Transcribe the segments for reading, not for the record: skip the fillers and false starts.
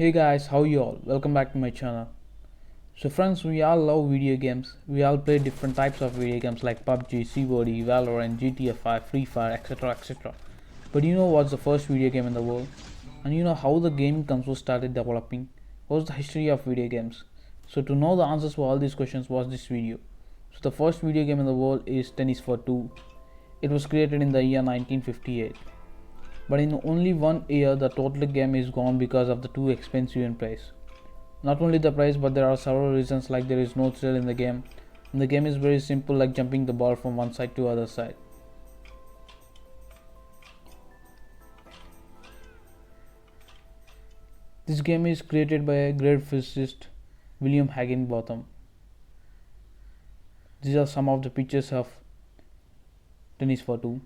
Hey guys, how you all? Welcome back to my channel. So friends, we all love video games. We all play different types of video games like PUBG, COD, Valorant, GTA 5, Free Fire, etc. etc. But you know what's the first video game in the world? And you know how the gaming console started developing? What's the history of video games? So to know the answers to all these questions, watch this video. So the first video game in the world is Tennis for Two. It was created in the year 1958. But in only 1 year the total game is gone because of the too expensive in price. Not only the price, but there are several reasons, like there is no thrill in the game, and the game is very simple, like jumping the ball from one side to other side. This game is created by a great physicist, William Higginbotham. These are some of the pictures of Tennis for Two.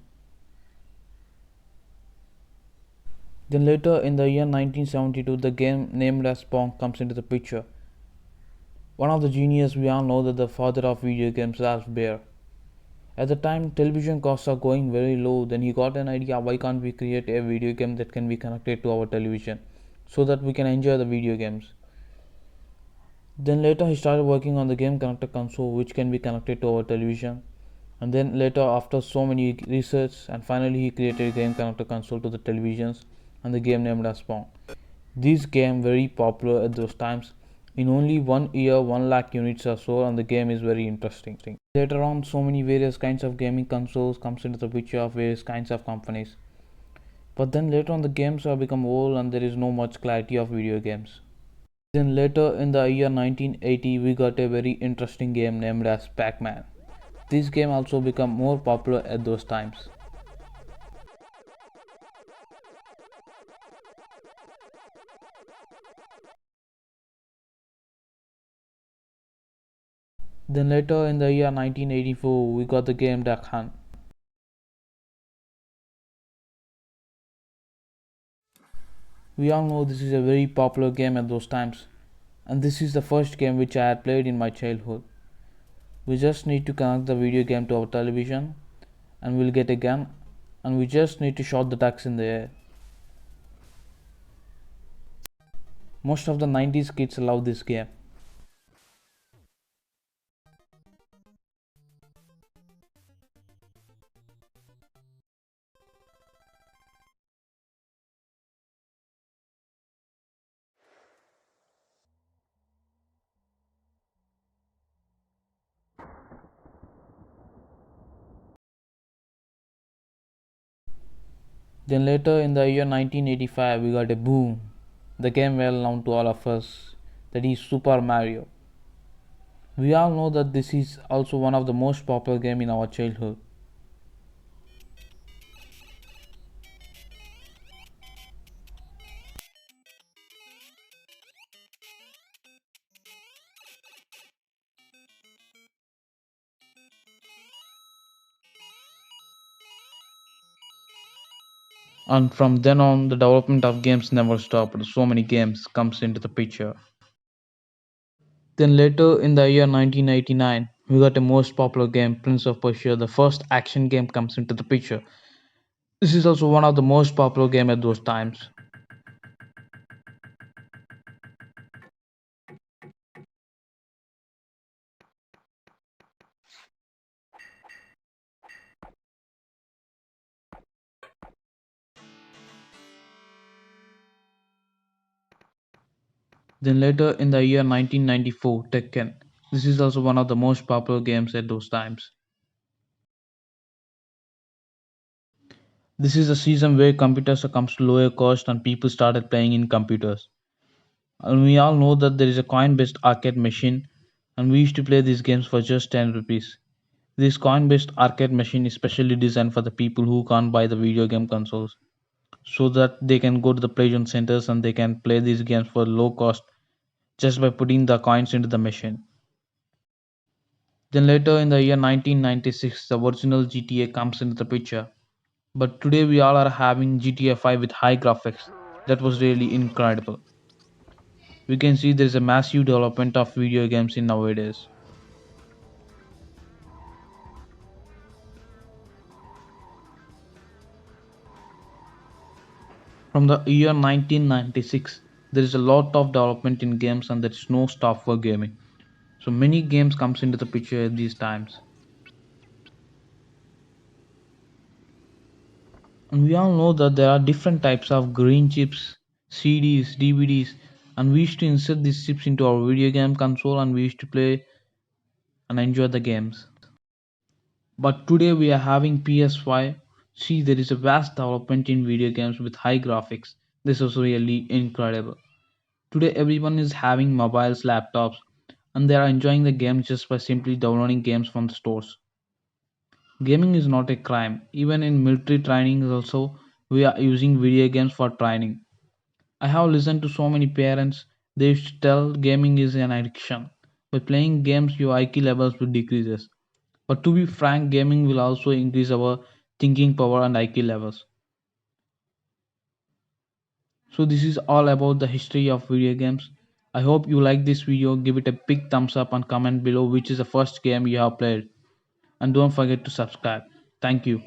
Then later in the year 1972, the game named as Pong comes into the picture. One of the genius we all know that the father of video games, Ralph Baer. At the time, television costs are going very low. Then he got an idea, why can't we create a video game that can be connected to our television so that we can enjoy the video games. Then later he started working on the game connector console which can be connected to our television. And then later, after so many research, and finally he created a game connector console to the televisions and the game named as Pong. This game very popular at those times. In only 1 year, 1 lakh units are sold, and the game is very interesting. Later on, so many various kinds of gaming consoles comes into the picture of various kinds of companies. But then later on, the games have become old and there is no much clarity of video games. Then later in the year 1980, we got a very interesting game named as Pac-Man. This game also became more popular at those times. Then later in the year 1984, we got the game Duck Hunt. We all know this is a very popular game at those times, and this is the first game which I had played in my childhood. We just need to connect the video game to our television and we'll get a gun, and we just need to shoot the ducks in the air. Most of the 90s kids love this game. Then later in the year 1985, we got a boom. The game well known to all of us, that is Super Mario. We all know that this is also one of the most popular game in our childhood. And from then on, the development of games never stopped. So many games comes into the picture. Then later in the year 1989, we got a most popular game, Prince of Persia. The first action game comes into the picture. This is also one of the most popular game at those times. Then later in the year 1994, Tekken. This is also one of the most popular games at those times. This is a season where computers comes to lower cost and people started playing in computers. And we all know that there is a coin based arcade machine, and we used to play these games for just 10 rupees. This coin based arcade machine is specially designed for the people who can't buy the video game consoles, so that they can go to the PlayStation centers and they can play these games for low cost just by putting the coins into the machine. Then later in the year 1996, the original GTA comes into the picture. But today we all are having GTA 5 with high graphics. That was really incredible. We can see there is a massive development of video games in nowadays. From the year 1996, there is a lot of development in games and there is no stop for gaming. So many games comes into the picture at these times. And we all know that there are different types of green chips, CDs, DVDs, and we used to insert these chips into our video game console and we used to play and enjoy the games. But today we are having PS5. See, there is a vast development in video games with high graphics. This is really incredible. Today everyone is having mobiles, laptops, and they are enjoying the games just by simply downloading games from the stores. Gaming is not a crime. Even in military training also we are using video games for training. I have listened to so many parents, they used to tell gaming is an addiction. By playing games your IQ levels will decreases. But to be frank, gaming will also increase our thinking power and IQ levels. So this is all about the history of video games. I hope you like this video. Give it a big thumbs up and comment below which is the first game you have played. And don't forget to subscribe. Thank you.